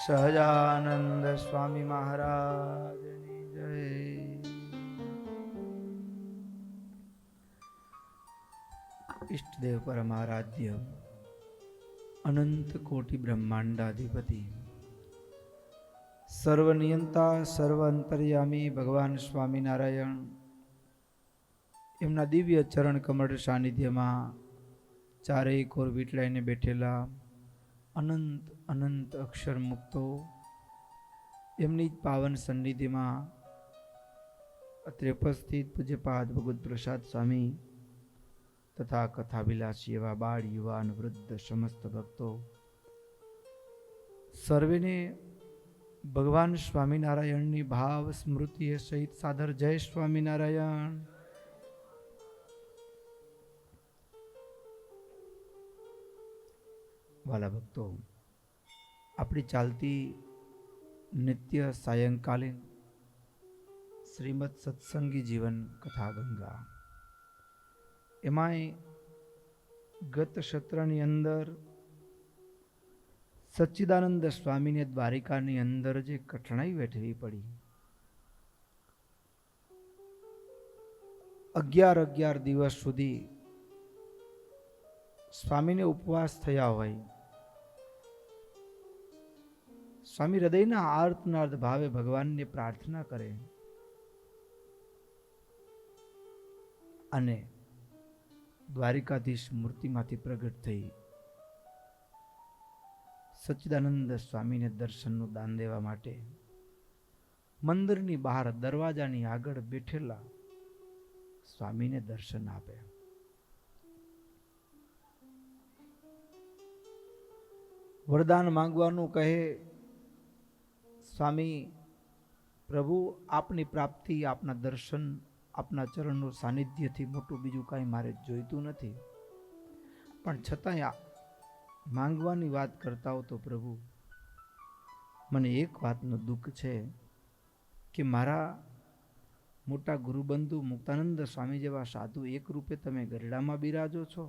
સહજાનંદ સ્વામી મહારાજની જય. ઈષ્ટદેવ પરમારાધ્ય અનંત કોટિ બ્રહ્માંડાધિપતિ સર્વનિયંતા સર્વ અંતર્યામી ભગવાન સ્વામિનારાયણ એમના દિવ્ય ચરણ કમળ સાનિધ્યમાં ચારેય કોર વીટલાઈને બેઠેલા અનંત અનંત અક્ષર મુક્તો એમની જ પાવન સન્નિધિમાં અત્રે ઉપસ્થિત પૂજ્યપાદ ભગવત પ્રસાદ સ્વામી તથા કથાભિલાષી એવા બાળ યુવાન વૃદ્ધ સમસ્ત ભક્તો સર્વેને ભગવાન સ્વામિનારાયણની ભાવ સ્મૃતિએ સહિત સાદર જય સ્વામિનારાયણ. વાલા ભક્તો, આપણી ચાલતી નિત્ય સાયંકાલીન શ્રીમદ સત્સંગી જીવન કથા ગંગા, એમાંય ગત સત્રની અંદર સચ્ચિદાનંદ સ્વામીને દ્વારિકાની અંદર જે કઠણાઈ વેઠવી પડી, 11 દિવસ સુધી સ્વામીને ઉપવાસ થયા હોય, સ્વામી હૃદયના આર્તનાદ ભાવે ભગવાનને પ્રાર્થના કરે અને દ્વારિકાધીશ મૂર્તિમાંથી પ્રગટ થઈ સચ્ચિદાનંદ સ્વામીને દર્શનનું દાન દેવા માટે મંદિરની બહાર દરવાજાની આગળ બેઠેલા સ્વામીને દર્શન આપે. વરદાન માંગવાનું કહે, સ્વામી પ્રભુ આપની પ્રાપ્તિ, આપના દર્શન, આપના ચરણનું સાનિધ્યથી મોટું બીજું કાંઈ મારે જોઈતું નથી, પણ છતાંય માંગવાની વાત કરતા હો તો પ્રભુ મને એક વાતનું દુઃખ છે કે મારા મોટા ગુરુબંધુ મુક્તાનંદ સ્વામી જેવા સાધુ એક રૂપે તમે ગરડામાં બિરાજો છો,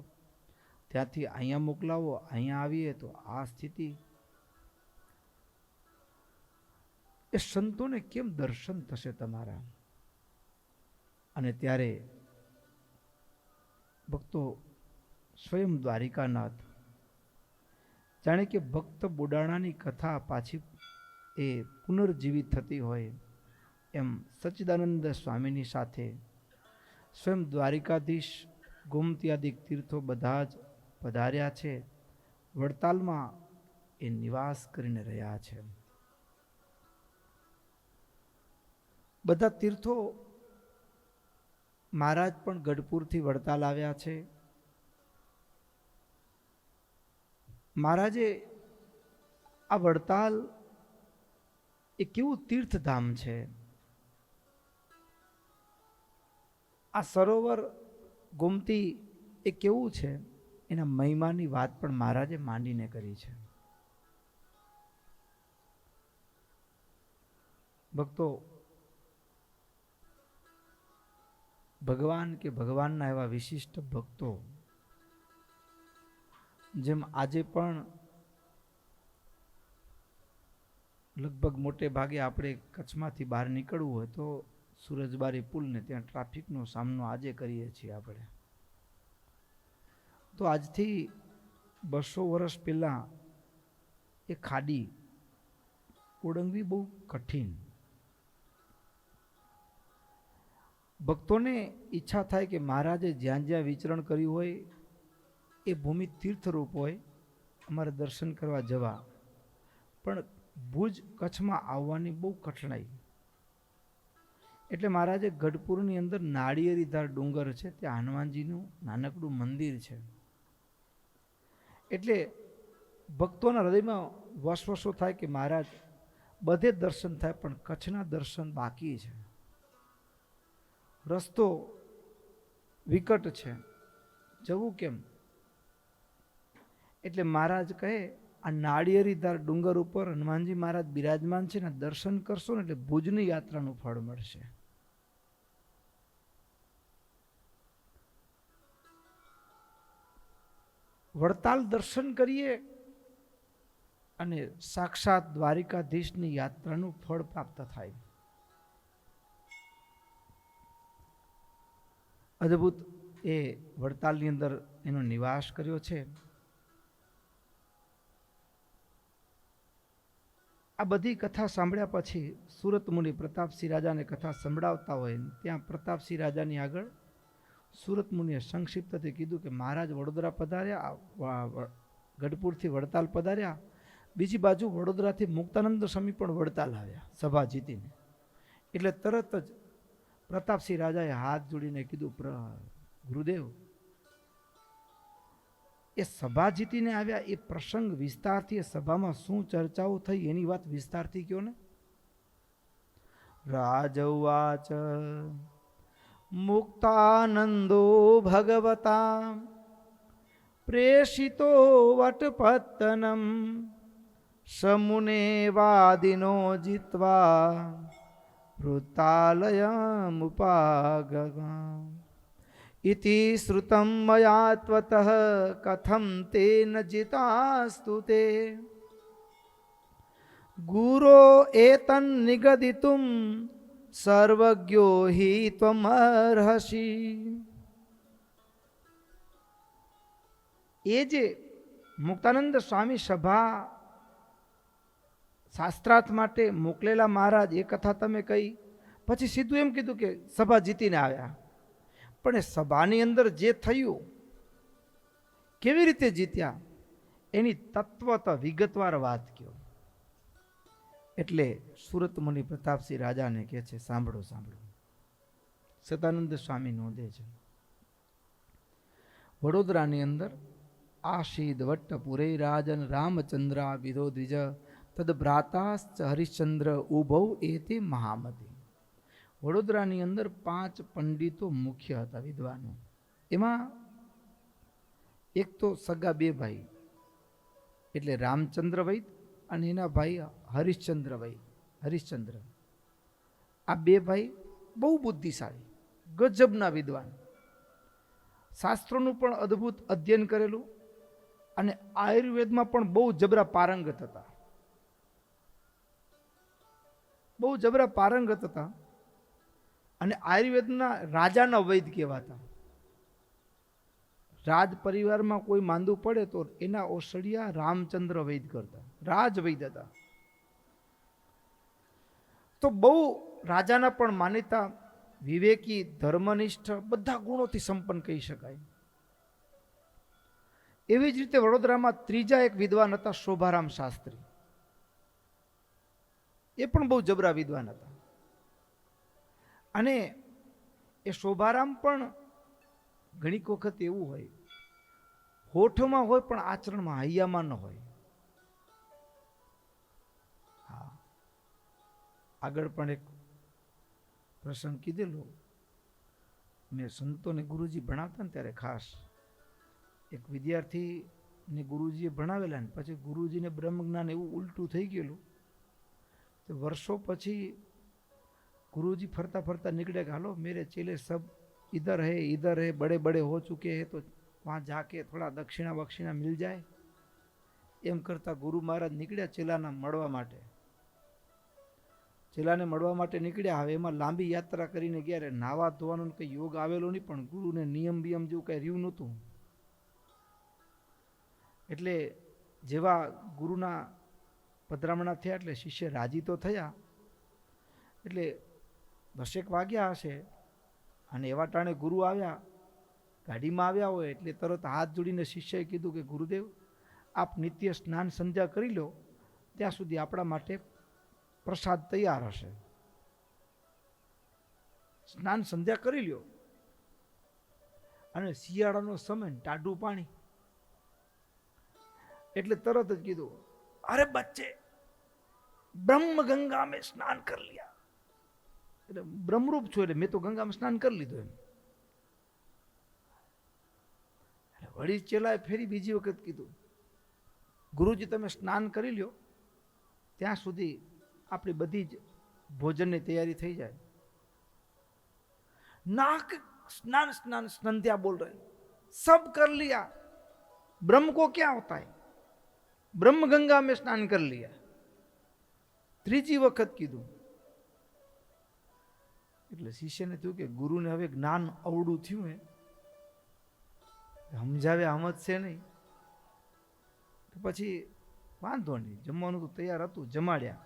ત્યાંથી અહીંયા મોકલાવો, અહીંયા આવીએ તો આ સ્થિતિ, એ સંતોને કેમ દર્શન થશે તમારા? અને ત્યારે ભક્તો સ્વયં દ્વારિકાનાથ જાણે કે ભક્ત બોડાણાની કથા પાછી એ પુનર્જીવિત થતી હોય એમ સચ્ચિદાનંદ સ્વામીની સાથે સ્વયં દ્વારિકાધીશ ગોમતીયાદિક તીર્થો બધા જ પધાર્યા છે, વડતાલમાં એ નિવાસ કરીને રહ્યા છે. બધા તીર્થો મહારાજ પણ ગઢપુરથી વડતાલ આવ્યા છે. મહારાજે આ વડતાલ એ કેવું તીર્થધામ છે, આ સરોવર ગોમતી એ કેવું છે, એના મહિમાની વાત પણ મહારાજે માંડીને કરી છે. ભક્તો, ભગવાન કે ભગવાનના એવા વિશિષ્ટ ભક્તો જેમ આજે પણ લગભગ મોટે ભાગે આપણે કચ્છમાંથી બહાર નીકળવું હોય તો સુરજબારી પુલને ત્યાં ટ્રાફિકનો સામનો આજે કરીએ છીએ આપણે, તો આજથી 200 વર્ષ પહેલાં એ ખાડી ઓળંગવી બહુ કઠિન. ભક્તોને ઈચ્છા થાય કે મહારાજે જ્યાં જ્યાં વિચરણ કર્યું હોય એ ભૂમિ તીર્થરૂપ હોય, અમારે દર્શન કરવા જવા, પણ ભુજ કચ્છમાં આવવાની બહુ કઠણાઈ. એટલે મહારાજે ગઢપુરની અંદર નાળિયેરીધાર ડુંગર છે, ત્યાં હનુમાનજીનું નાનકડું મંદિર છે. એટલે ભક્તોના હૃદયમાં વસવસો થાય કે મહારાજ બધે દર્શન થાય પણ કચ્છના દર્શન બાકી છે, રસ્તો વિકટ છે, જવું કેમ? એટલે મહારાજ કહે આ નાળિયેરીધાર ડુંગર ઉપર હનુમાનજી મહારાજ બિરાજમાન છે ને, દર્શન કરશો ને એટલે ભુજની યાત્રાનું ફળ મળશે. વડતાલ દર્શન કરીએ અને સાક્ષાત દ્વારિકાધીશની યાત્રાનું ફળ પ્રાપ્ત થાય. અદ્ભુત એ વડતાલની અંદર એનો નિવાસ કર્યો છે. આ બધી કથા સાંભળ્યા પછી સુરત મુનિ પ્રતાપસિંહ રાજાને કથા સંભળાવતા હોય, ત્યાં પ્રતાપસિંહ રાજાની આગળ સુરત મુનિએ સંક્ષિપ્તથી કીધું કે મહારાજ વડોદરા પધાર્યા, ગઢપુરથી વડતાલ પધાર્યા, બીજી બાજુ વડોદરાથી મુક્તાનંદ સ્વામી પણ વડતાલ આવ્યા સભા જીતીને. એટલે તરત જ પ્રતાપસિંહ રાજાએ હાથ જોડીને કીધું, ગુરુદેવ, એ સભા જીતીને આવ્યા એ પ્રસંગ વિસ્તારથી, એ સભામાં શું ચર્ચાઓ થઈ એની વાત વિસ્તારથી કયો ને. રાજવાચ મુક્તાનંદો ભગવતા પ્રેષિતો વટપત્તનમ સમુને વાદિનો જીત્વા વૃત્તાલયમુપાગતા ઇતિ શ્રુતમ મયા ત્વતઃ કથમ તેન જીતાસ્તુ તે ગુરો એતન નિગદિતુમ સર્વજ્ઞો હિ ત્વમર્હસી. એ જે મુક્તાનંદ સ્વામી સભા શાસ્ત્રાર્થ માટે મોકલેલા મહારાજ, એ કથા તમે કહી. પછી સીધું એમ કીધું કે સભા જીતીને આવ્યા. પણ એ સભાની અંદર જે થયું, કેવી રીતે જીત્યા, એની તત્વત વિગતવાર વાત કયો. એટલે સુરત મુનિ પ્રતાપસિંહ રાજાને કહે છે, સાંભળો સાંભળો. સદાનંદ સ્વામી નોંધે છે, વડોદરાની અંદર આશીદ વટ્ટપુરે રાજન રામચંદ્રા વિધો દ્વિજ તદ ભ્રાતાશ્ચ હરિશ્ચંદ્ર ઉભૌ એતે મહામતી. વડોદરાની અંદર 5 પંડિતો મુખ્ય હતા, વિદ્વાનો. એમાં એક તો સગા 2 ભાઈ, એટલે રામચંદ્ર વૈદ અને એના ભાઈ હરિશ્ચંદ્ર વૈદ. હરિશ્ચંદ્ર, આ 2 ભાઈ બહુ બુદ્ધિશાળી, ગજબના વિદ્વાન, શાસ્ત્રોનું પણ અદ્ભુત અધ્યયન કરેલું અને આયુર્વેદમાં પણ બહુ જબરા પારંગત હતા. બહુ જબરા પારંગત હતા અને આયુર્વેદના રાજાના વૈદ કહેવાતા. રાજ પરિવારમાં કોઈ માંદું પડે તો એના ઓસડિયા રામચંદ્ર વૈદ કરતા, રાજ વૈદ હતા. તો બહુ રાજાના પણ માન્યતા, વિવેકી, ધર્મનિષ્ઠ, બધા ગુણોથી સંપન્ન કહી શકાય. એવી જ રીતે વડોદરામાં ત્રીજા એક વિદ્વાન હતા, શોભારામ શાસ્ત્રી. એ પણ બહુ જબરા વિદ્વાન હતા. અને એ શોભારામ પણ ઘણીક વખત એવું હોય, હોઠમાં હોય પણ આચરણમાં હૈયામાં ન હોય. હા, આગળ પણ એક પ્રસંગ કીધેલો. મેં સંતોને ગુરુજી ભણાવતા ને ત્યારે ખાસ એક વિદ્યાર્થીને ગુરુજીએ ભણાવેલા ને પછી ગુરુજીને બ્રહ્મજ્ઞાન એવું ઉલટું થઈ ગયેલું. તો વર્ષો પછી गुरुजी फरता फरता निकले, हालो मेरे चेले सब इधर है, बड़े बड़े हो चुके हैं, तो वहाँ जाके थोड़ा दक्षिणा वक्षिणा मिल जाए. एम करता गुरु महाराज निकल्या चेलाना मळवा माटे. चेलाने मळवा माटे निकल्या. हवे एमां लांबी यात्रा करीने गया रे नावा धोवानो कई योग आवेलो नहीं, पण गुरुने नियम बियम जेवुं कई रह्युं नहोतुं. એટલે જેવા ગુરુના પધરામણા થયા એટલે શિષ્ય રાજી તો થયા. એટલે 10 વાગ્યા હશે અને એવા ટાણે ગુરુ આવ્યા, ગાડીમાં આવ્યા હોય એટલે તરત હાથ જોડીને શિષ્યએ કીધું કે ગુરુદેવ, આપ નિત્ય સ્નાન સંધ્યા કરી લો, ત્યાં સુધી આપણા માટે પ્રસાદ તૈયાર હશે. સ્નાન સંધ્યા કરી લ્યો. અને શિયાળાનો સમય, ટાઢું પાણી, એટલે તરત જ કીધું, અરે બચ્ચે, બ્રહ્મ ગંગા में स्नान कर लिया. એટલે બ્રહ્મરૂપ છો એટલે મેં તો ગંગામાં સ્નાન કરી લીધું એમ. વળી ચેલાએ ફેરી બીજી વખત કીધું, ગુરુજી તમે સ્નાન કરી લ્યો, ત્યાં સુધી આપણી બધી જ ભોજનની તૈયારી થઈ જાય. नाक स्नान स्नान संध्या बोल रहे, सब कर लिया, ब्रह्म को क्या होता है. બ્રહ્મગંગા મેં સ્નાન કરી लिया. ત્રીજી વખત કીધું એટલે શિષ્યને થયું કે ગુરુને હવે જ્ઞાન અવળું થયું હે, સમજાવે સમજશે નહીં. તો પછી વાંધો નહીં, જમવાનું તો તૈયાર હતું, જમાડ્યા.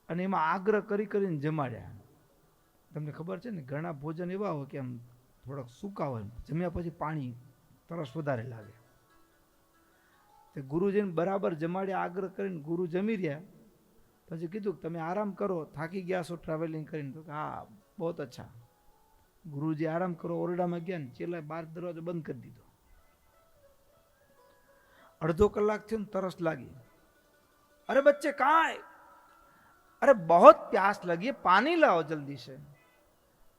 અને એમાં આગ્રહ કરીને જમાડ્યા. તમને ખબર છે ને ઘણા ભોજન એવા હોય કે આમ થોડાક સૂકા હોય, જમ્યા પછી પાણી તરસ વધારે લાગે. તે ગુરુજીને બરાબર જમાડ્યા, આગ્રહ કરીને ગુરુ જમી રહ્યા. પછી કીધું તમે આરામ કરો, થાકી ગયા છો ટ્રાવેલિંગ કરીને. તો હા બહુ અચ્છા. ગુરુજી આરામ કરો, ઓરડામાં ગયા ને ચેલાએ બાર દરવાજો બંધ કરી દીધો. અડધો કલાક થયો ને તરસ લાગી. અરે બચ્ચે કહાં હે? અરે बहुत प्यास लगी है, पानी लाओ जल्दी से.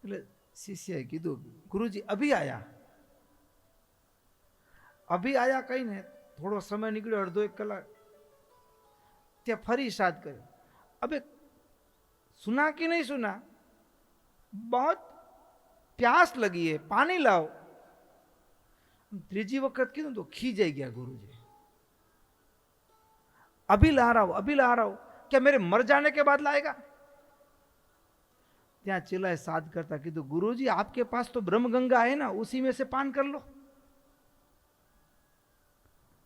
એટલે શિષ્યએ કીધું ગુરુજી અભી આયા. અભી આયા કહીને થોડો સમય નીકળ્યો, અડધો એક કલાક. ત્યાં ફરી સાદ કર્યો. અબે સુના કે નહીં સુના? बहुत प्यास लगी है, पानी लाओ. ત્રીજી વખત કીધું તો ખીજાઈ ગયા ગુરુજી. अभी ला रहा हूं, अभी ला रहा हूं. क्या मेरे मर जाने के बाद लाएगा? ત્યાં ચેલાએ સાદ કરતા કીધું गुरुजी आपके पास तो ब्रह्म गंगा है ना, उसी में से पान कर लो.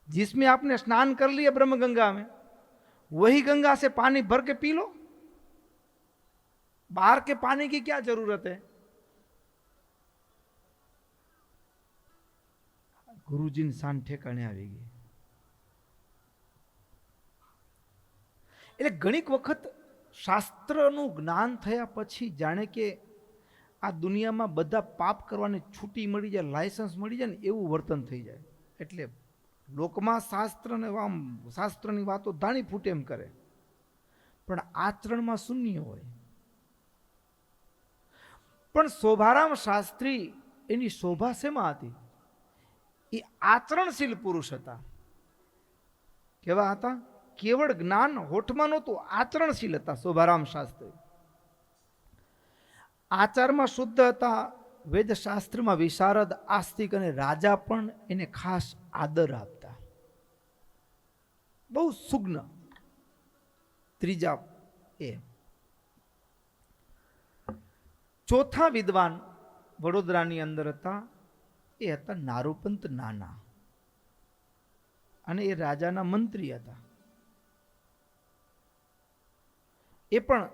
जिसमें आपने स्नान कर लिया ब्रह्म गंगा में, वही गंगा से पानी भर के पी लो. बाहर के पानी की क्या जरूरत है? गुरुजी શાન ઠેકાણે આવી ગઈ. એટલે ઘણીક વખત શાસ્ત્રનું જ્ઞાન થયા પછી જાણે કે આ દુનિયામાં બધા પાપ કરવાની છૂટી મળી જાય, લાયસન્સ મળી જાય ને એવું વર્તન થઈ જાય. એટલે લોકમાં શાસ્ત્રને આમ શાસ્ત્રની વાતો ધાણી ફૂટે એમ કરે, પણ આચરણમાં શૂન્ય હોય. પણ શોભારામ શાસ્ત્રી એની શોભા શેમાં હતી? એ આચરણશીલ પુરુષ હતા. કેવા હતા? કેવળ જ્ઞાન હોઠમાં નહોતું, આચરણશીલ હતા શોભારામ શાસ્ત્રી. આચારમાં શુદ્ધ હતા, વેદશાસ્ત્રમાં વિશારદ, આસ્તિક, અને રાજા પણ એને ખાસ આદર આપતા. બહુ સુગ્ન. ત્રીજા એ ચોથા વિદ્વાન વડોદરાની અંદર હતા, એ હતા નારૂપંત નાના, અને એ રાજાના મંત્રી હતા. એ પણ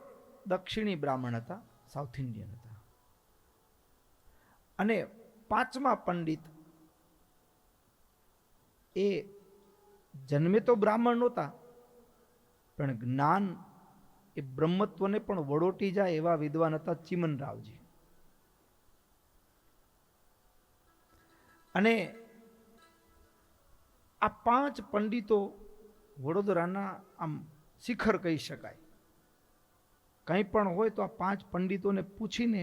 દક્ષિણી બ્રાહ્મણ હતા, સાઉથ ઇન્ડિયન હતા. અને પાંચમા પંડિત એ જન્મે તો બ્રાહ્મણ નહોતા, પણ જ્ઞાન એ બ્રહ્મત્વને પણ વડોટી જાય એવા વિદ્વાન હતા, ચિમનરાવજી. અને આ પાંચ પંડિતો વડોદરાના આમ શિખર કહી શકાય. કંઈ પણ હોય તો આ પાંચ પંડિતોને પૂછીને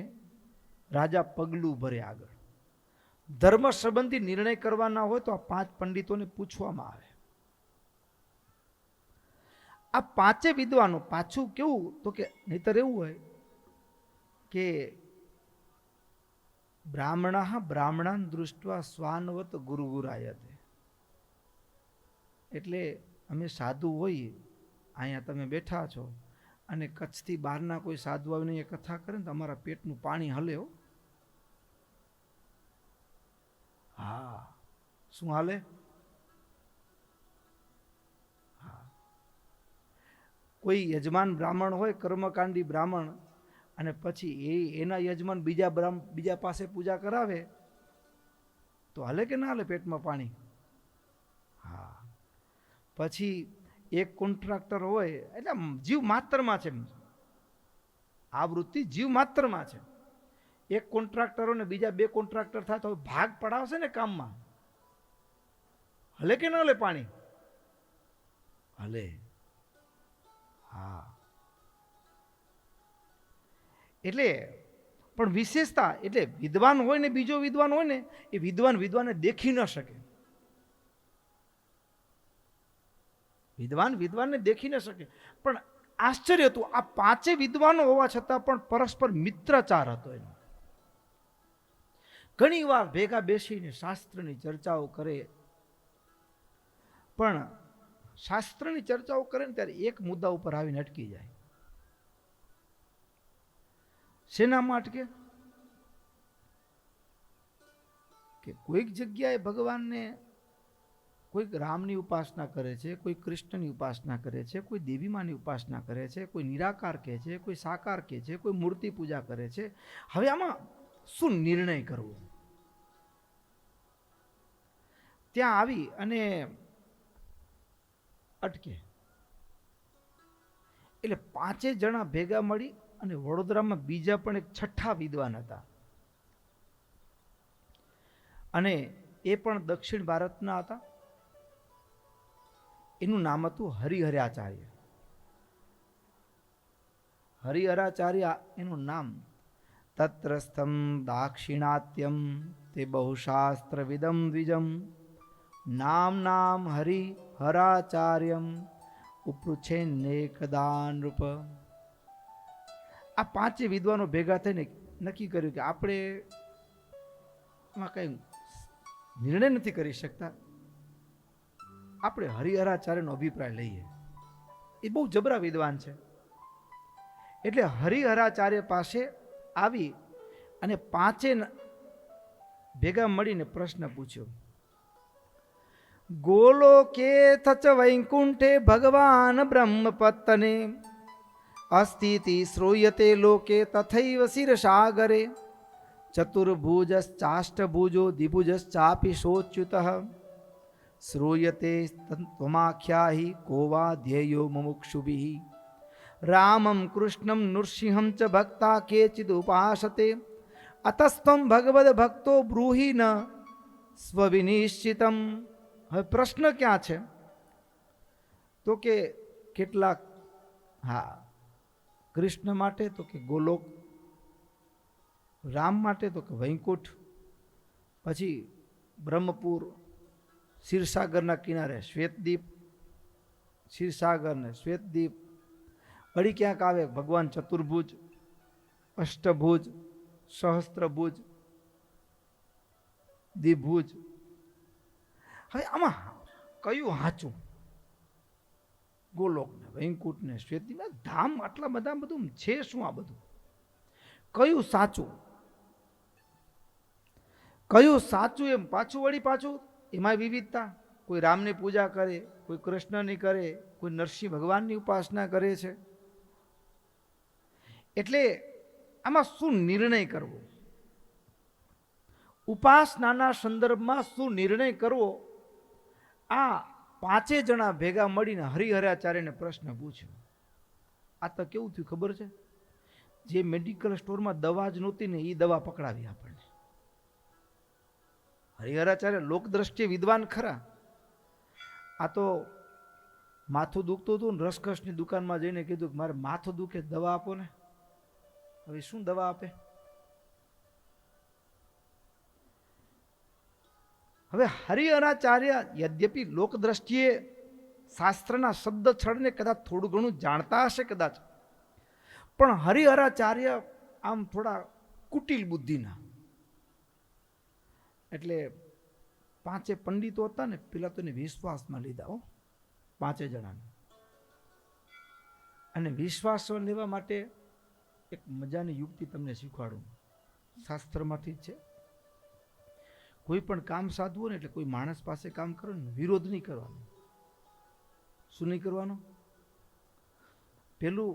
રાજા પગલું ભરે આગળ. ધર્મ સંબંધી નિર્ણય કરવાના હોય તો આ પાંચ પંડિતોને પૂછવામાં આવે. આ પાંચે વિદ્વાનો, પાછું કેવું તો કે નહીતર એવું હોય કે બ્રાહ્મણા બ્રાહ્મણાન દૃષ્ટવા સ્વાનવત ગુરુગુરાયતે. એટલે અમે સાધુ હોઈએ, અહીંયા તમે બેઠા છો, અને કચ્છથી બહારના કોઈ સાધુ આવીને એ કથા કરે ને તો અમારા પેટનું પાણી હલે હો. હા, શું હાલે? હા, કોઈ યજમાન બ્રાહ્મણ હોય, કર્મકાંડી બ્રાહ્મણ, અને પછી એના યજમાન બીજા પાસે પૂજા કરાવે તો હાલે કે ના હાલે પેટમાં પાણી? હા. પછી એક કોન્ટ્રાક્ટર હોય, એટલે જીવ માત્રમાં છે, આ વૃત્તિ જીવ માત્રમાં છે. એક કોન્ટ્રાક્ટરોને બીજા બે કોન્ટ્રાક્ટર થાય તો ભાગ પડાવશે ને કામમાં, હલે કે ન હલે પાણી? હલે. હા. એટલે પણ વિશેષતા, એટલે વિદ્વાન હોય ને બીજો વિદ્વાન હોય ને, એ વિદ્વાનને દેખી ન શકે. વિદ્વાનને દેખી ન શકે. પણ આશ્ચર્ય હતું, આ પાંચે વિદ્વાનો હોવા છતાં પણ પરસ્પર મિત્રચાર હતો એનો. ઘણી વાર ભેગા બેસીને શાસ્ત્રની ચર્ચાઓ કરે, પણ શાસ્ત્રની ચર્ચાઓ કરે ને ત્યારે એક મુદ્દા ઉપર આવીને અટકી જાય. શેનામાં અટકે? કે કોઈક જગ્યાએ ભગવાનને કોઈક રામની ઉપાસના કરે છે, કોઈ કૃષ્ણની ઉપાસના કરે છે, કોઈ દેવીમાની ઉપાસના કરે છે, કોઈ નિરાકાર કહે છે, કોઈ સાકાર કહે છે, કોઈ મૂર્તિ પૂજા કરે છે. હવે આમાં શું નિર્ણય કરવો? ત્યાં આવી અને અટકે. એટલે 5 જણા ભેગા મળી અને વડોદરામાં બીજા પણ એક છઠ્ઠા વિદ્વાન હતા, અને એ પણ દક્ષિણ ભારતના હતા. એનું નામ હતું હરિહરાચાર્ય. હરિહરાચાર્ય એનું નામ. તત્રસ્થમ દાક્ષિણાત્યમ તે બહુશાસ્ત્ર વિદમ દ્વિજમ નામ હરિહરાચાર્યમ ઉપૃચ્છેન્નેકદા નૃપ. આ 5 વિદ્વાનો ભેગા થઈને નક્કી કર્યું કે આપણે એમાં કઈ નિર્ણય નથી કરી શકતા, આપણે હરિહરાચાર્યનો અભિપ્રાય લઈએ. એ બહુ જબરા વિદ્વાન છે. એટલે હરિહરાચાર્ય પાસે આવી અને 5 ભેગા મળીને પ્રશ્ન પૂછ્યો. ગોલોકે થચ વૈકુંઠે ભગવાન બ્રહ્મપત્તને અસ્થિતિ શ્રૂયતે લોકે તથૈવ શિરસાગરે ચતુર્ભુજશ્ચાષ્ટભુજો દ્વિભુજશ્ચાપી શોચ્યુતઃ શ્રૂયતે ત્વમાખ્યાહિ ko વા ધ્યેયો મુમુક્ષુભિઃ રામં કૃષ્ણં નૃસિંહં ચ ભક્તા કેચિદ ઉપાસતે અતસ્ત્વં ભગવદ ભક્તો બ્રૂહિ ન સ્વવિનિશ્ચિતમ. હવે પ્રશ્ન ક્યાં છે? તો કે કેટલાક કૃષ્ણ માટે તો કે ગોલોક, રામ માટે તો કે વૈકુંઠ, પછી બ્રહ્મપુર, ક્ષીરસાગરના કિનારે શ્વેતદીપ, ક્ષીરસાગર ને શ્વેતદીપ. વળી ક્યાંક આવે ભગવાન ચતુર્ભુજ, અષ્ટભુજ, સહસ્ત્રભુજ, દ્વિભુજ. હવે આમાં કયું સાચું? ગોલોક ને વૈકુંઠ ને શ્વેતદીપ ધામ આટલા બધા બધું છે શું? આ બધું કયું સાચું? કયું સાચું? એમ પાછું વળી પાછું એમાં વિવિધતા. કોઈ રામની પૂજા કરે, કોઈ કૃષ્ણની કરે, કોઈ નરસિંહ ભગવાનની ઉપાસના કરે છે. એટલે આમાં શું નિર્ણય કરવો? ઉપાસનાના સંદર્ભમાં શું નિર્ણય કરવો? આ 5 જણા ભેગા મળીને હરિહરાચાર્યને પ્રશ્ન પૂછ્યો. આ તો કેવું થયું ખબર છે? જે મેડિકલ સ્ટોરમાં દવા જ નહોતી ને એ દવા પકડાવી આપણને. હરિહરાચાર્ય લોક દ્રષ્ટિએ વિદ્વાન ખરા. આ તો માથું દુખતું હતું ને રસકસની દુકાનમાં જઈને કીધું કે મારે માથું દુખે, દવા આપો ને. હવે શું દવા આપે? હવે હરિહરાચાર્ય યદ્યપિ લોક દ્રષ્ટિએ શાસ્ત્રના શબ્દ છળને કદાચ થોડું ઘણું જાણતા હશે કદાચ, પણ હરિહરાચાર્ય આમ થોડા કુટિલ બુદ્ધિના. એટલે 5 પંડિતો હતા ને, પેલા તો એને વિશ્વાસમાં લીધા 5 જણાને. અને વિશ્વાસ લેવા માટે એક મજાની યુક્તિ તમને શીખવાડું, શાસ્ત્રમાંથી જ છે. કોઈ પણ કામ સાધવું ને એટલે કોઈ માણસ પાસે કામ કરો ને, વિરોધ નહીં કરવાનો. શું નહીં કરવાનો? પેલું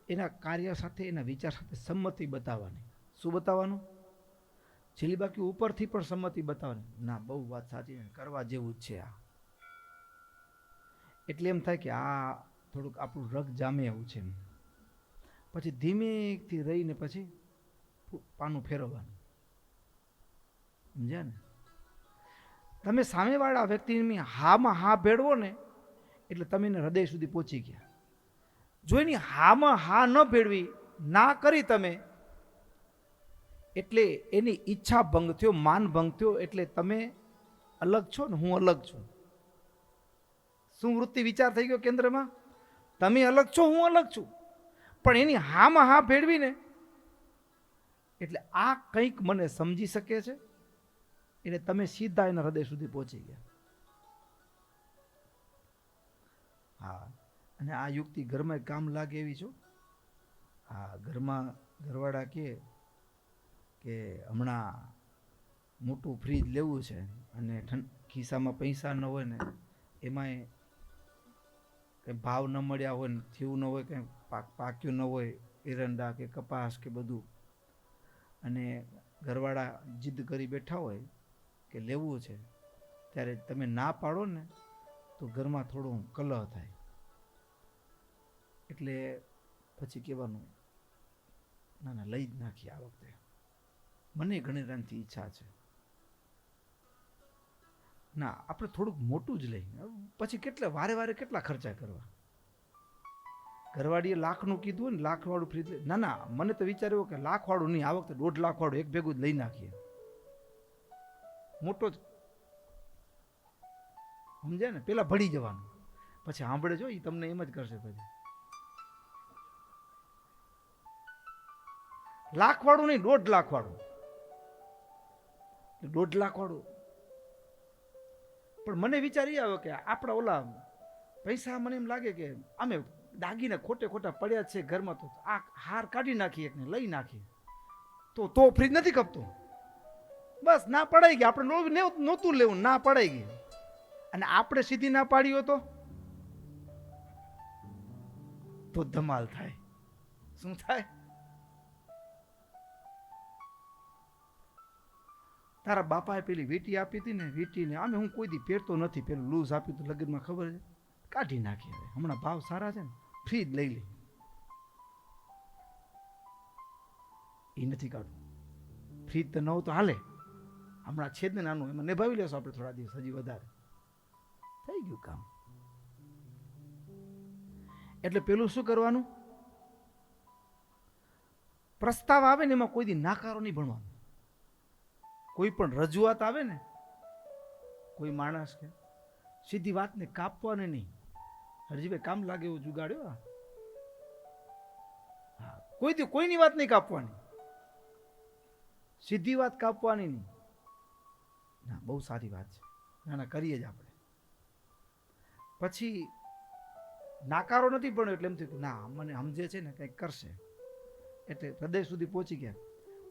એના કાર્ય સાથે, એના વિચાર સાથે સંમતિ બતાવવાની. શું બતાવવાનું? છેલ્લી બાકી ઉપરથી પણ સંમતિ બતાવવાની. ના, બહુ વાત સાચી, કરવા જેવું જ છે આ. એટલે એમ થાય કે આ થોડુંક આપણું રગ જામે એવું છે. પછી ધીમેથી રહીને પછી પાનું ફેરવવાનું. સમજ્યા ને? તમે સામેવાળા વ્યક્તિની હામાં હા ભેળવો ને એટલે તમે એને હૃદય સુધી પહોંચી ગયા. જો એની હામાં હા ન ભેળવી, ના કરી તમે, એટલે એની ઈચ્છા ભંગ થયો, માન ભંગ થયો. એટલે તમે અલગ છો ને હું અલગ છું. શું વૃત્તિ વિચાર થઈ ગયો કેન્દ્રમાં? તમે અલગ છો, હું અલગ છું. પણ એની હામાં હા ભેળવી ને એટલે આ કંઈક મને સમજી શકે છે, એટલે તમે સીધા એના હૃદય સુધી પહોંચી ગયા. અને આ યુક્તિ ઘરમાં કામ લાગે એવી છો. હા, ઘરમાં ઘરવાળા કે હમણાં મોટું ફ્રીજ લેવું છે અને ખિસ્સામાં પૈસા ન હોય ને એમાંય કંઈ ભાવ ન મળ્યા હોય ને થયું ન હોય, કંઈ પાક્યું ન હોય, એરંડા કે કપાસ કે બધું, અને ઘરવાળા જીદ કરી બેઠા હોય કે લેવું છે, ત્યારે તમે ના પાડો ને તો ઘરમાં થોડું કલહ થાય. એટલે પછી કહેવાનું ના ના લઈ જ નાખીએ આ વખતે, મને ઘણી રંગથી ઈચ્છા છે. ના, આપણે થોડુંક મોટું જ લઈ. પછી વારે વારે કેટલા ખર્ચા કરવા. ઘરવાળીએ લાખનું કીધું હોય ને, લાખવાળું ફ્રીજ, ના ના, મને તો વિચાર એવો કે લાખવાળું નહીં, આ વખતે 1.5 લાખ વાળું એક ભેગું જ લઈ નાખીએ, મોટો જ. સમજ્યા ને? પેલા ભળી જવાનું, પછી સાંભળે જો એ તમને એમ જ કરશે. પછી લાખવાળું નહીં, 1.5 લાખ વાળું. 1.5 લાખ વાળું. પણ મને વિચાર એ આવ્યો કે આપણા ઓલા પૈસા, મને એમ લાગે કે અમે દાગીને ખોટે ખોટા પડ્યા છે ઘરમાં, તો આ હાર કાઢી નાખીએ, એકને લઈ નાખીએ તો ફ્રીજ નથી કપતો. બસ ના પડાઈ ગઈ, આપણે નહોતું લેવું, ના પડાઈ ગઈ. અને આપણે સીધી ના પાડી હોય તો ધમાલ થાય. શું થાય? તારા બાપાએ પેલી વીંટી આપી હતી ને, વીંટીને આમે હું કોઈ દી પહેરતો નથી, પેલું લૂઝ આપ્યું હતું લગ્નમાં, ખબર છે, કાઢી નાખી. હવે હમણાં ભાવ સારા છે ને, ફ્રીજ લઈ લે. એ નથી કાઢવું. ફ્રીજ તો નવું તો હાલે, હમણાં છે જ ને નાનું, એમાં નિભાવી લેશો આપણે થોડા દિવસ હજી વધારે. થઈ ગયું કામ. એટલે પેલું શું કરવાનું? પ્રસ્તાવ આવે ને એમાં કોઈ દી નાકારો નહીં ભણવાનો. કોઈ પણ રજૂઆત આવે ને, કોઈ માણસ કે સીધી વાતને કાપવાને નહીં. હરજીભાઈ કામ લાગે એવું જુગાડ્યો. હા, કોઈની વાત નહીં કાપવાની, સીધી વાત કાપવાની નહીં. ના, બહુ સારી વાત છે. ના ના, કરીએ જ આપણે. પછી નાકારો નથી ભણ્યો એટલે એમ થયું ના, મને સમજે છે ને કંઈક કરશે, એટલે હૃદય સુધી પહોંચી ગયા.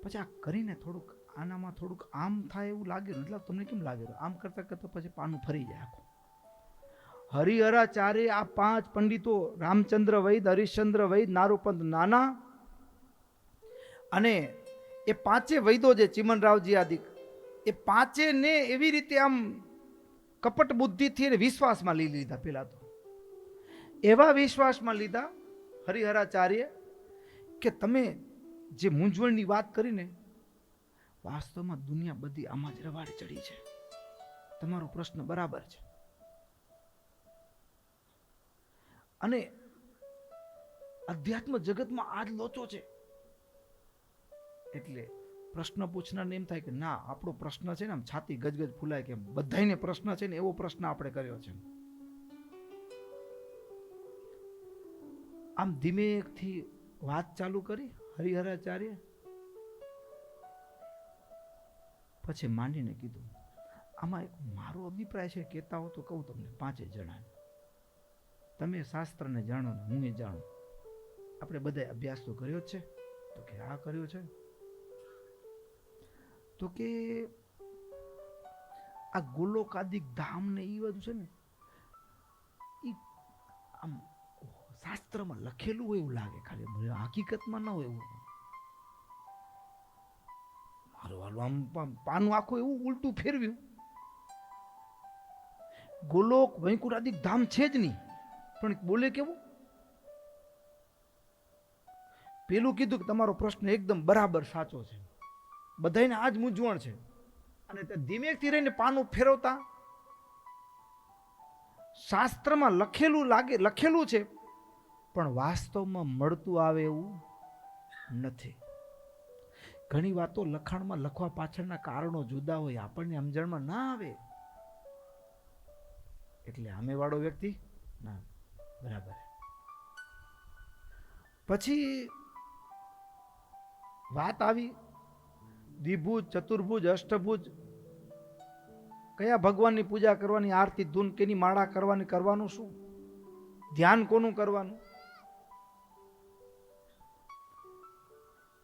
પછી આ કરીને થોડુંક આનામાં થોડુંક આમ થાય એવું લાગ્યું. એટલે તમને કેમ લાગ્યું? આમ કરતા કરતા પછી પાનું ફરી જાય આખું. હરિહરાચાર્ય આ 5 પંડિતો, રામચંદ્ર વૈદ, હરિશ્ચંદ્ર વૈદ, નારૂપંત નાના, અને એ 5 વૈદો જે ચિમનરાવજી આદિ, એ 5 ને એવી રીતે આમ કપટ બુદ્ધિથી અને વિશ્વાસમાં લઈ લીધા. પેલા તો એવા વિશ્વાસમાં લીધા હરિહરાચાર્ય કે તમે જે મૂંઝવણની વાત કરીને, વાસ્તવમાં દુનિયા બધી આમાં જ રવાડે ચડી છે. તમારો પ્રશ્ન બરાબર છે. અને અધ્યાત્મ જગતમાં આજ લોચો છે. એટલે પ્રશ્ન પૂછનારને એમ થાય કે ના, આપણો પ્રશ્ન છે ને આમ છાતી ગજગજ ફૂલાય કે બધાને પ્રશ્ન છે ને એવો પ્રશ્ન આપણે કર્યો છે. આમ ધીમેથી વાત ચાલુ કરી હરિહરાચાર્ય. પછી માંડીને કીધું, આમાં એક મારો અભિપ્રાય છે, કહેતા હો તો કહું તમને 5 જણાને. તમે શાસ્ત્રને જાણો ને હું એ જાણું. આપણે બધા અભ્યાસ તો કર્યો જ છે. તો કે આ કર્યો છે. તો કે આ ગોલોકાદિક ધામ ને એ બધું છે ને, એ આમ શાસ્ત્રમાં લખેલું હોય એવું લાગે, ખાલી હકીકતમાં ન હોય એવું. મારું આમ પાનું આખું એવું ઉલટું ફેરવ્યું. ગોલોક વૈકુંઠાદિક ધામ છે જ નહીં, પણ બોલે કેવું? પેલું કીધું કે તમારો પ્રશ્ન એકદમ બરાબર સાચો છે, બધાને આજ મૂંઝવણ છે. અને તે ધીમેથી રહીને પાનું ફેરવતા, શાસ્ત્રમાં લખેલું છે, પણ વાસ્તવમાં મળતું આવે એવું નથી. ઘણી વાતો લખાણમાં લખવા પાછળના કારણો જુદા હોય, આપણને સમજણમાં ના આવે. એટલે સામે વાળો વ્યક્તિ ના બરાબર. પછી વાત આવી દ્વિભુજ, ચતુર્ભુજ, અષ્ટભુજ, કયા ભગવાનની પૂજા કરવાની, આરતી ધૂન કેની માળા કરવાની, કરવાનું શું? ધ્યાન કોનું કરવાનું?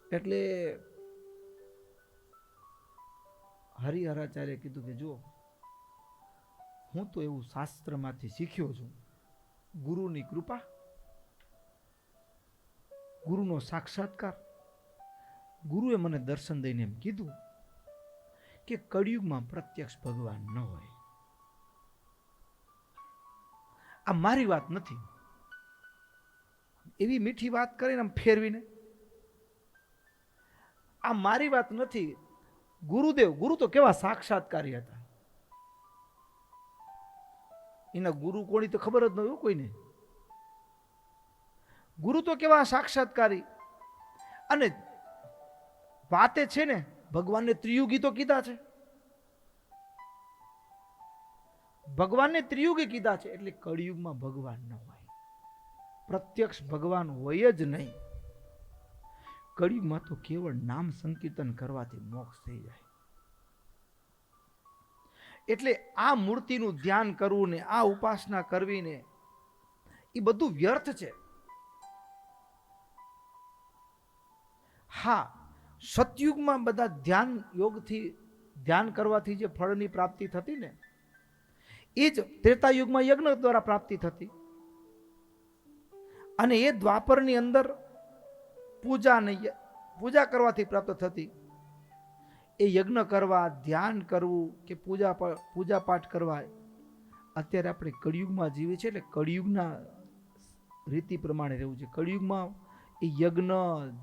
એટલે હરિહરાચાર્ય કીધું કે જો હું તો એવું શાસ્ત્રમાંથી શીખ્યો છું, ગુરુની કૃપા, ગુરુનો સાક્ષાત્કાર. ગુરુએ મને દર્શન દઈને એમ કીધું કે કળિયુગમાં પ્રત્યક્ષ ભગવાન ન હોય. આ મારી વાત નથી, એવી મીઠી વાત કરીને આમ ફેરવીને, આ મારી વાત નથી. ગુરુદેવ, ગુરુ તો કેવા સાક્ષાત્કારી હતા. એના ગુરુ કોની તો ખબર જ ન હોય કોઈને. ગુરુ તો કેવા સાક્ષાત્કારી. અને વાતે છે ને, ભગવાનને ત્રિયુગી તો કીધા છે, ભગવાનને ત્રિયુગી કીધા છે. એટલે કળિયુગમાં ભગવાન ન હોય, પ્રત્યક્ષ ભગવાન હોય જ નહીં. કળિયુગમાં તો કેવળ નામ સંકીર્તન કરવાથી મોક્ષ થઈ જાય. એટલે આ મૂર્તિનું ધ્યાન કરવું ને આ ઉપાસના કરવી ને એ બધું વ્યર્થ છે. હા, સતયુગમાં બધા ધ્યાન યોગથી ધ્યાન કરવાથી જે ફળની પ્રાપ્તિ થતી ને, એ જ ત્રેતાયુગમાં યજ્ઞ દ્વારા પ્રાપ્તિ થતી. અને એ દ્વાપરની અંદર પૂજા કરવાથી પ્રાપ્ત થતી. એ યજ્ઞ કરવા, ધ્યાન કરવું કે પૂજા પાઠ કરવા, અત્યારે આપણે કળિયુગમાં જીવીએ છીએ. એટલે કળિયુગના રીતિ પ્રમાણે રહેવું છે. કળિયુગમાં એ યજ્ઞ,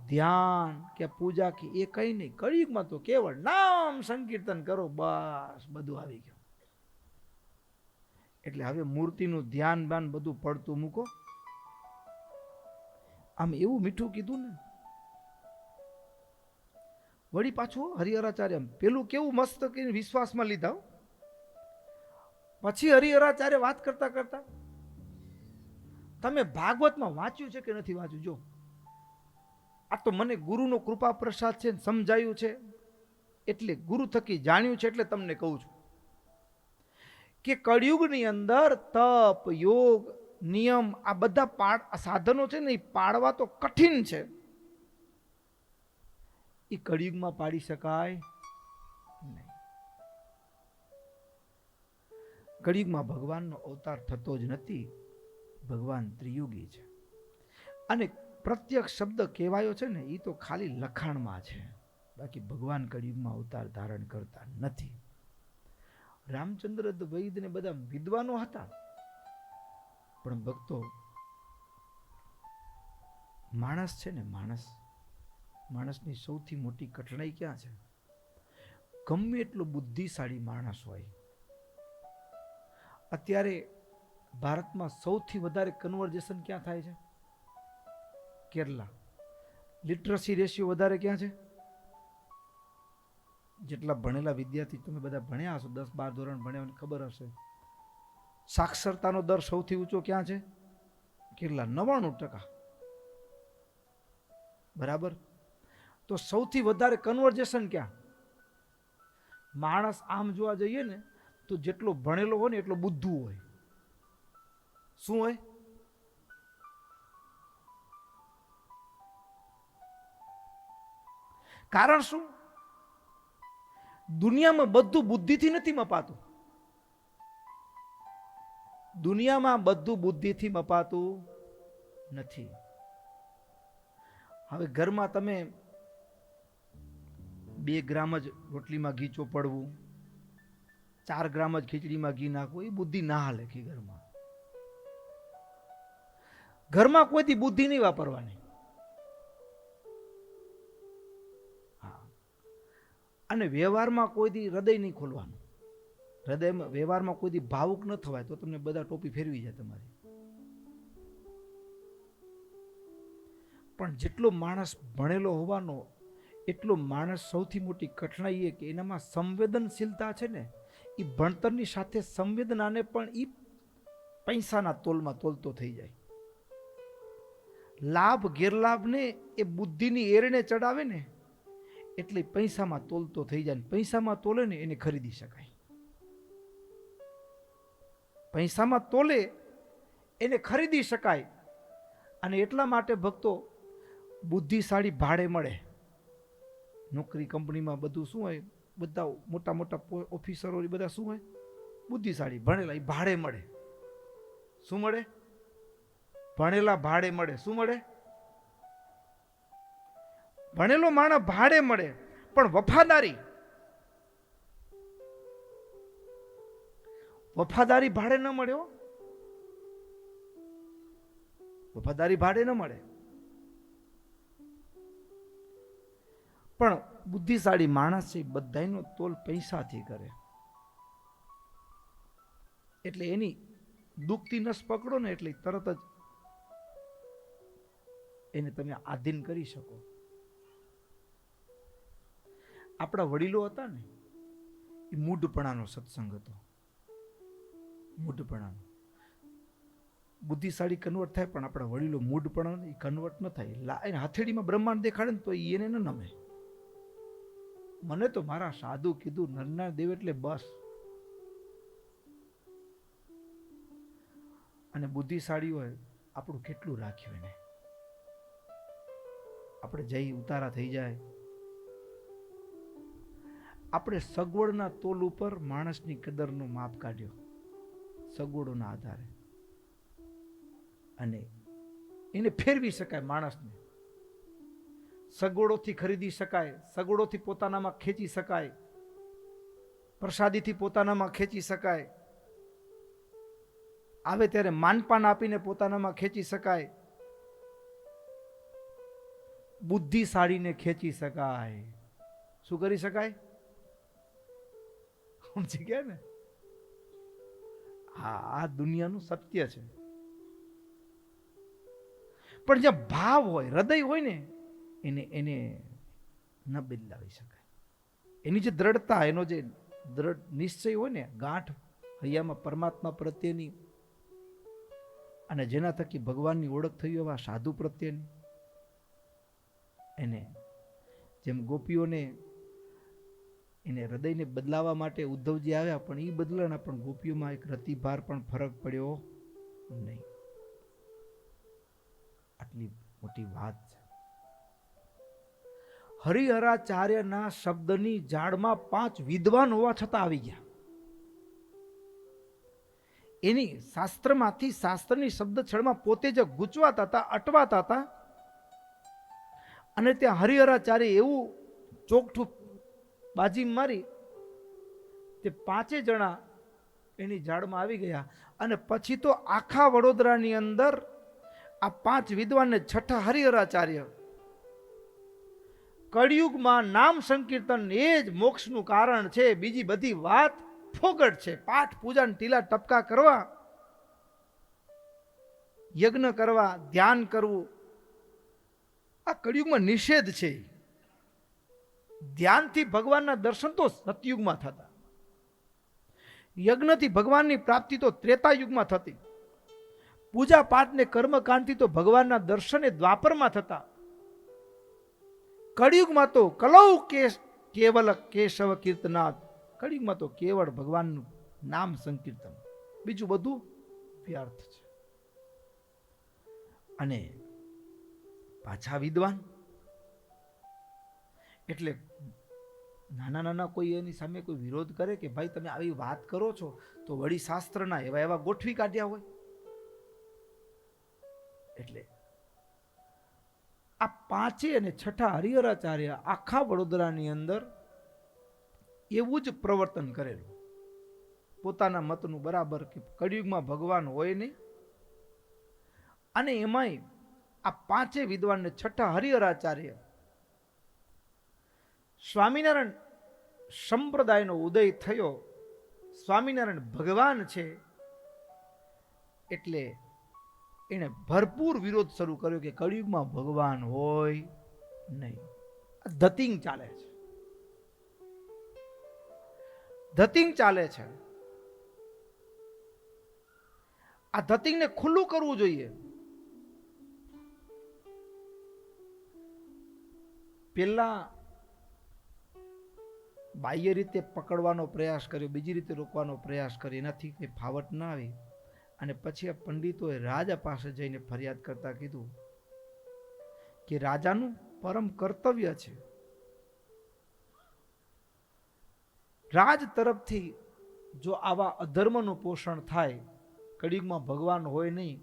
ધ્યાન કે પૂજા કે એ કઈ નહીં. કળિયુગમાં તો કેવળ નામ સંકીર્તન કરો, બસ બધું આવી ગયું. એટલે હવે મૂર્તિનું ધ્યાન બાન બધું પડતું મૂકો. આમ એવું મીઠું કીધું ને, વળી પાછું હરિહરાચાર્ય પેલું કેવું મસ્ત કરીને વિશ્વાસમાં લીધા. પછી હરિહરાચાર્ય વાત કરતા કરતા, તમે ભાગવતમાં વાંચ્યું છે કે નથી વાંચ્યું? જો આ તો મને ગુરુનો કૃપા પ્રસાદ છે, સમજાયું છે, એટલે ગુરુ થકી જાણ્યું છે, એટલે તમને કહું છું કે કળિયુગની અંદર તપ, યોગ, નિયમ આ બધા સાધનો છે ને, એ પાડવા તો કઠિન છે. એ કળિયુગમાં પાડી શકાય નહીં. કળિયુગમાં ભગવાનનો અવતાર થતો જ નથી. ભગવાન ત્રિયુગી છે. અને પ્રત્યક્ષ શબ્દ કહેવાયો છે ને, એ તો ખાલી લખાણમાં છે, બાકી ભગવાન કળિયુગમાં અવતાર ધારણ કરતા નથી. રામચંદ્ર વૈદ ને બધા વિદ્વાનો હતા, પણ ભક્તો, માણસ છે ને, માણસની સૌથી મોટી કઠણાઈ ક્યાં છે? ગમે એટલો બુદ્ધિશાળી માણસ હોય, અત્યારે ભારતમાં સૌથી વધારે કન્વર્જેશન ક્યાં થાય છે? કેરલા. લિટરસી રેશિયો વધારે ક્યાં છે? જેટલા ભણેલા વિદ્યાર્થી તમે બધા ભણ્યા હશો, 10-12 ધોરણ ભણ્યા ખબર હશે, સાક્ષરતાનો દર સૌથી ઊંચો ક્યાં છે? કેરલા, 99%. બરાબર. તો સૌથી વધારે કન્વર્જેશન ક્યાં? માણસ આમ જોવા જઈએ ને તો જેટલો ભણેલો હોય ને એટલો બુદ્ધુ હોય. શું હોય? કારણ શું? દુનિયામાં બધું બુદ્ધિથી નથી મપાતું. દુનિયામાં બધું બુદ્ધિથી મપાતું નથી. હવે ઘરમાં તમે 2 ગ્રામ જ રોટલીમાં ઘી ચોપડવું, 4 ગ્રામ જ ખીચડીમાં ઘી નાખવું, એ બુદ્ધિ ના હાલે. ઘરમાં કોઈથી બુદ્ધિ નહીં વાપરવાની. અને વ્યવહારમાં કોઈથી હૃદય નહીં ખોલવાનું. હૃદયમાં વ્યવહારમાં કોઈથી ભાવુક ન થવાય, તો તમને બધા ટોપી ફેરવી જાય તમારી. પણ જેટલો માણસ ભણેલો હોવાનો એટલો માણસ સૌથી મોટી કઠણાઈ એ કે એનામાં સંવેદનશીલતા છે ને, એ ભણતરની સાથે સંવેદનાને પણ એ પૈસાના તોલમાં તોલતો થઈ જાય. લાભ ગેરલાભને એ બુદ્ધિની એરણે ચડાવે ને, એટલે પૈસામાં તોલતો થઈ જાય. પૈસામાં તોલે ને એને ખરીદી શકાય. પૈસામાં તોલે એને ખરીદી શકાય. અને એટલા માટે ભક્તો બુદ્ધિશાળી ભાડે મળે. નોકરી કંપનીમાં બધું શું હોય, બધા મોટા મોટા ઓફિસરો બધા શું હોય, બુદ્ધિશાળી ભણેલા, એ ભાડે મળે. શું મળે? ભણેલા ભાડે મળે. શું મળે? ભણેલો માણસ ભાડે મળે. પણ વફાદારી ભાડે ન મળે. વફાદારી ભાડે ન મળે. પણ બુદ્ધિશાળી માણસ છે બધાનો તોલ પૈસાથી કરે. એટલે એની દુખતી નસ પકડો ને એટલે તરત જ એને તમે આધીન કરી શકો. આપણા વડીલો હતા ને, એ મૂઢપણાનો સત્સંગ હતો. મૂઢપણાનો. બુદ્ધિશાળી કન્વર્ટ થાય, પણ આપણા વડીલો મૂઢપણા એ કન્વર્ટ ન થાય. એને હથેળીમાં બ્રહ્માંડ દેખાડે ને તો એને ન નમે. મને તો મારા સાધુ કીધું, નરના દેવ એટલે બસ. અને બુદ્ધિશાળી હોય આપણું કેટલું રાખ્યું એને. આપણે જઈ ઉતારા થઈ જાય. આપણે સગવડના તોલ ઉપર માણસની કદરનો માપ કાઢ્યો, સગવડોના આધારે. અને એને ફેરવી શકાય. માણસને સગવડોથી ખરીદી શકાય, સગવડોથી પોતાનામાં ખેંચી શકાય, પ્રસાદીથી પોતાનામાં ખેંચી શકાય, આવે ત્યારે માનપાન આપીને પોતાનામાં ખેંચી શકાય, બુદ્ધિશાળીને ખેંચી શકાય. શું કરી શકાય? સમજી ગયા ને? હા, આ દુનિયાનું સત્ય છે. પણ જ્યાં ભાવ હોય, હૃદય હોય ને, એને ન બદલાવી શકાય. એની જે દ્રઢતા, એનો જે દ્રઢ નિશ્ચય હોય ને, ગાંઠ હૈયામાં પરમાત્મા પ્રત્યેની, અને જેના થકી ભગવાનની ઓળખ થઈ એવા સાધુ પ્રત્યેની, એને જેમ ગોપીઓને એને હૃદયને બદલાવા માટે ઉદ્ધવજી આવ્યા, પણ એ બદલાના, પણ ગોપીઓમાં એક રતિભાર પણ ફરક પડ્યો નહીં. આટલી મોટી વાત છે. હરિહરાચાર્યના શબ્દની જાળમાં 5 વિદ્વાન હોવા છતાં આવી ગયા. એની શાસ્ત્રમાંથી, શાસ્ત્રની શબ્દ છળમાં પોતે જે ગૂંચવાતા હતા, અટવાતા હતા, અને ત્યાં હરિહરાચાર્ય એવું ચોકઠું બાજી મારી, તે 5 જણા એની જાળમાં આવી ગયા. અને પછી તો આખા વડોદરાની અંદર આ 5 વિદ્વાનને છઠ્ઠા હરિહરાચાર્ય. કળિયુગમાં નામ સંકીર્તન એ જ મોક્ષનું કારણ છે. બીજી બધી વાત ફોગટ છે. પાઠ પૂજા ટીલા ટપકા કરવા, યજ્ઞ કરવા, ધ્યાન કરવું, આ કળિયુગમાં નિષેધ છે. ધ્યાનથી ભગવાનના દર્શન તો સતયુગમાં થતા, યજ્ઞથી ભગવાનની પ્રાપ્તિ તો ત્રેતાયુગમાં થતી, પૂજા પાઠ ને કર્મકાંડથી તો ભગવાનના દર્શન એ દ્વાપરમાં થતા. કળિયુગમાં તો કલૌ કેવલ કેશવ કીર્તનાથ. કળિયુગમાં તો કેવળ ભગવાનનું નામ સંકીર્તન, બીજું બધું વ્યર્થ છે. અને પાછા વિદ્વાન એટલે નાના નાના કોઈ એની સામે કોઈ વિરોધ કરે કે ભાઈ તમે આવી વાત કરો છો, તો વળી શાસ્ત્રના એવા ગોઠવી કાઢ્યા હોય. એટલે આ 5 અને છઠ્ઠા હરિહરાચાર્ય આખા વડોદરાની અંદર એવું જ પ્રવર્તન કરેલું, પોતાના મતનું બરાબર કે કળિયુગમાં ભગવાન હોય નહીં. અને એમાંય આ 5 વિદ્વાનને છઠ્ઠા હરિહરાચાર્ય સ્વામિનારાયણ સંપ્રદાયનો ઉદય થયો. સ્વામિનારાયણ ભગવાન છે એટલે એને ભરપૂર વિરોધ શરૂ કર્યો કે કળિયુગમાં ભગવાન હોય નહીં. ધતિંગ ચાલે છે, ધતિંગ ચાલે છે. આ ધતિંગને ખુલ્લું કરવું જોઈએ. પેલા બાહ્ય રીતે પકડવાનો પ્રયાસ કર્યો, બીજી રીતે રોકવાનો પ્રયાસ કર્યો, એનાથી કંઈ ફાવટ ના આવી. અને પછી આ પંડિતોએ રાજા પાસે જઈને ફરિયાદ કરતા કીધું કે રાજાનું પરમ કર્તવ્ય છે, રાજ તરફથી જો આવા અધર્મનું પોષણ થાય, કળિયુગમાં ભગવાન હોય નહીં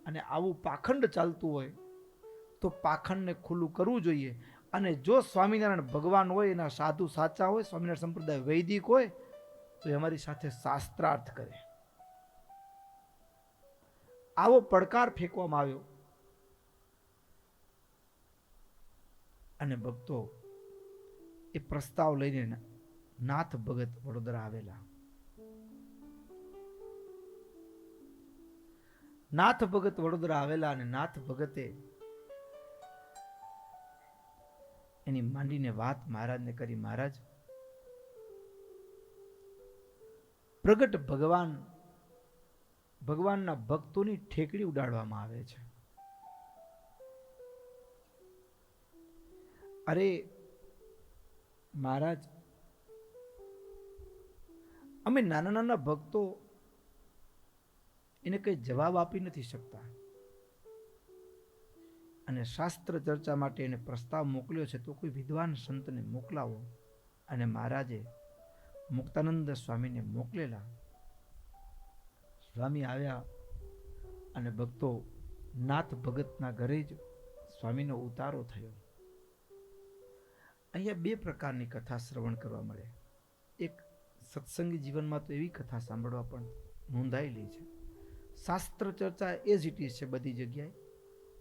અને આવું પાખંડ ચાલતું હોય તો પાખંડને ખુલ્લું કરવું જોઈએ. અને જો સ્વામિનારાયણ ભગવાન હોય, એના સાધુ સાચા હોય, સ્વામિનારાયણ સંપ્રદાય વૈદિક હોય, તો એ અમારી સાથે શાસ્ત્રાર્થ કરે. આવો પડકાર ફેંકવામાં આવ્યો અને ભક્તો એ પ્રસ્તાવ લઈને નાથ ભગત વડોદરા આવેલા. નાથ ભગત વડોદરા આવેલા અને નાથ ભગતે એની માંડીને વાત મહારાજને કરી. મહારાજ, પ્રગટ ભગવાનના ભક્તોની ઠેકડી ઉડાડવામાં આવે છે. અરે મહારાજ, અમે નાના નાના ભક્તો એને કઈ જવાબ આપી નથી શકતા, અને શાસ્ત્ર ચર્ચા માટે એને પ્રસ્તાવ મોકલ્યો છે, તો કોઈ વિદ્વાન સંતને મોકલાવો. અને મહારાજે મુક્તાનંદ સ્વામીને મોકલેલા. સ્વામી આવ્યા અને ભક્તો નાથ ભગતના ઘરે જ સ્વામીનો ઉતારો થયો. અહીંયા બે પ્રકારની કથા શ્રવણ કરવા મળે. એક, સત્સંગી જીવનમાં તો એવી કથા સાંભળવા પણ નોંધાયેલી છે. શાસ્ત્ર ચર્ચા એઝ ઇટ ઇઝ છે બધી જગ્યાએ,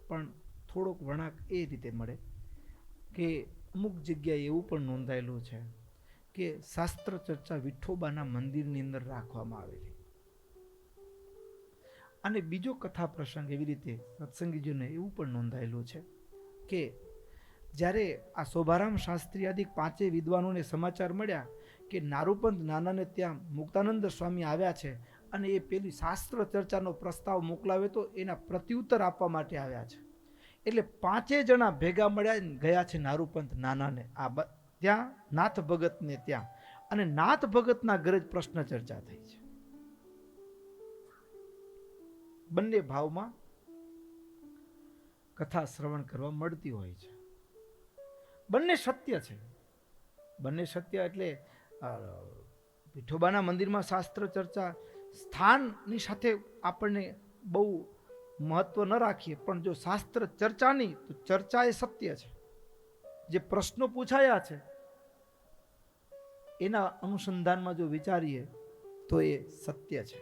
પણ થોડોક વળાંક એ રીતે મળે કે અમુક જગ્યાએ એવું પણ નોંધાયેલું છે કે શાસ્ત્ર ચર્ચા વિઠોબાના મંદિરની અંદર રાખવામાં આવેલી. અને બીજો કથા પ્રસંગ એવી રીતે સત્સંગીજીને એવું પણ નોંધાયેલું છે કે જ્યારે આ શોભારામ શાસ્ત્રી આદિ પાંચેય વિદ્વાનોને સમાચાર મળ્યા કે નારૂપંથ નાનાને ત્યાં મુક્તાનંદ સ્વામી આવ્યા છે અને એ પેલી શાસ્ત્ર ચર્ચાનો પ્રસ્તાવ મોકલાવ્યો તો એના પ્રત્યુત્તર આપવા માટે આવ્યા છે, એટલે પાંચેય જણા ભેગા મળ્યા ગયા છે નારૂપંથ નાનાને ત્યાં નાથ ભગતને ત્યાં, અને નાથ ભગતના ઘરે જ પ્રશ્ન ચર્ચા થઈ છે. બંને ભાવમાં કથા શ્રવણ કરવા મળતી હોય છે. બંને સત્ય છે. બંને સત્ય એટલે વિઠોબાના મંદિરમાં શાસ્ત્ર ચર્ચા સ્થાનની સાથે આપણને બહુ મહત્વ ન રાખીએ, પણ જો શાસ્ત્ર ચર્ચાની તો ચર્ચા એ સત્ય છે. જે પ્રશ્નો પૂછાયા છે એના અનુસંધાનમાં જો વિચારીએ તો એ સત્ય છે.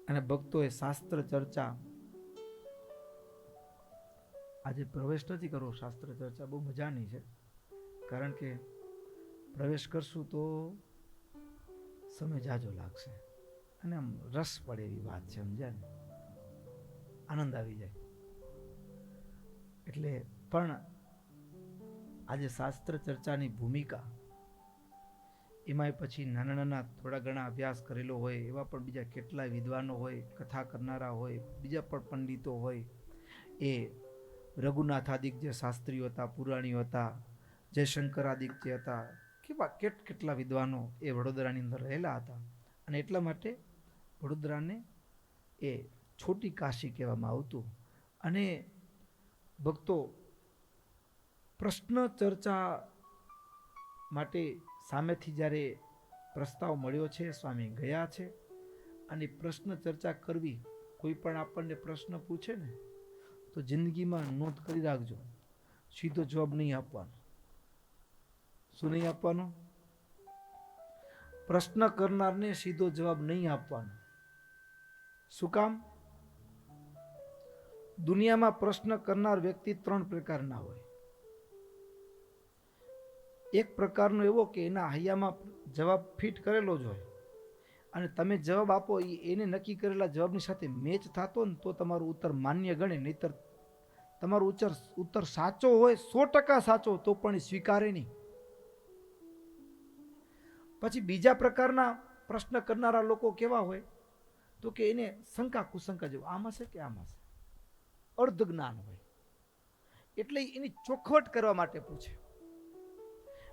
અને ભક્તોએ શાસ્ત્ર ચર્ચા, આજે પ્રવેશ નથી કરવો, શાસ્ત્ર ચર્ચા બહુ મજાની છે, કારણ કે પ્રવેશ કરશું તો સમય જાજો લાગશે અને આમ રસ પડે એવી વાત છે, સમજ્યા ને, આનંદ આવી જાય. એટલે પણ આજે શાસ્ત્ર ચર્ચાની ભૂમિકા, એમાંય પછી નાના નાના થોડા ઘણા અભ્યાસ કરેલો હોય એવા પણ બીજા કેટલાય વિદ્વાનો હોય, કથા કરનારા હોય, બીજા પણ પંડિતો હોય, એ રઘુનાથાદિક જે શાસ્ત્રીઓ હતા, પુરાણીઓ હતા, જયશંકરાદિક જે હતા, કેવા કેટલા વિદ્વાનો એ વડોદરાની અંદર રહેલા હતા. અને એટલા માટે વડોદરાને એ છોટી કાશી કહેવામાં આવતું. અને ભક્તો પ્રશ્ન ચર્ચા માટે સામેથી જ્યારે પ્રસ્તાવ મળ્યો છે, સ્વામી ગયા છે, અને પ્રશ્ન ચર્ચા કરવી, કોઈ પણ આપણને પ્રશ્ન પૂછે ને તો જિંદગીમાં નોંધ કરી રાખજો, સીધો જવાબ નહીં આપવાનો. શું નહીં આપવાનો? પ્રશ્ન કરનારને સીધો જવાબ નહીં આપવાનો. શું કામ? દુનિયામાં પ્રશ્ન કરનાર વ્યક્તિ ત્રણ પ્રકારના હોય. એક પ્રકારનો એવો કે એના હૈયામાં જવાબ ફિટ કરેલો જ હોય, અને તમે જવાબ આપો એને નક્કી કરેલા જવાબની સાથે મેચ થતો ને તો તમારું ઉત્તર માન્ય ગણે, નહીતર તમારું ઉત્તર સાચો હોય, 100% સાચો, તો પણ સ્વીકારે નહીં. પછી બીજા પ્રકારના પ્રશ્ન કરનારા લોકો કેવા હોય તો કે એને શંકા કુશંકા જેવું, આમાં છે કે આમાં છે, અર્ધ જ્ઞાન હોય, એટલે એની ચોખવટ કરવા માટે પૂછે.